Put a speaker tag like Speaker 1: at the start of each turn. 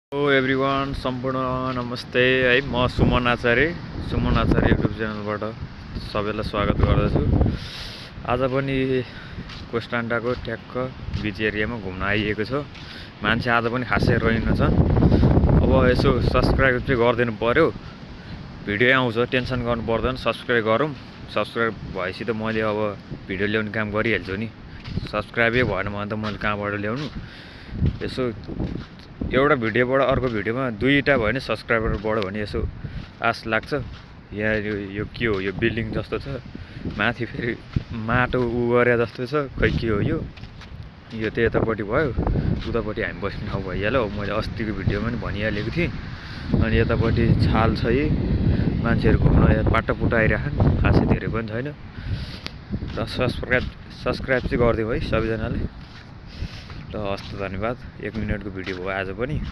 Speaker 1: Hello everyone, सम्पूर्ण नमस्ते है। म सुमन आचार्य युट्युब च्यानलबाट सबैलाई स्वागत गर्दछु। आज पनि कोस्टान्डाको ट्याक्क बिच एरियामा घुम्न आइएको छ। मान्छे आज पनि खासै रहेनछ। अब यसो सब्सक्राइब चाहिँ गरिदिनु पर्यो। भिडियो आउँछ, टेन्सन गर्नु पर्दैन। सब्सक्राइब गरौँ। सब्सक्राइब भएपछि त मैले अब भिडियो ल्याउने काम गरिहाल्छु नि। सब्सक्राइबै भएन भने त मैले कहाँबाट ल्याउनु। यसो एउटा भिडियोबाट अर्को भिडियोमा दुईवटा भयो भने सब्सक्राइबर बढ्यो भने यसो आश लाग्छ। यहाँ यो के हो, यो बिल्डिङ जस्तो छ, माथि फेरि माटो गरे जस्तो छ, खै के हो यो त यतापट्टि भयो, उतापट्टि हामी बस्ने ठाउँ भइहाल्यो। मैले अस्तिको भिडियोमा पनि भनिहालेको थिएँ। अनि यतापट्टि छाल छ, यी मान्छेहरू घुम्न पाटोपुटो आइरहेछन्, खासै धेरै पनि छैन। र सब्सक्राइब चाहिँ गरिदिउँ है सबैजनाले। ल हस् त, धन्यवाद। 1 मिनटको भिडियो भयो आज पनि।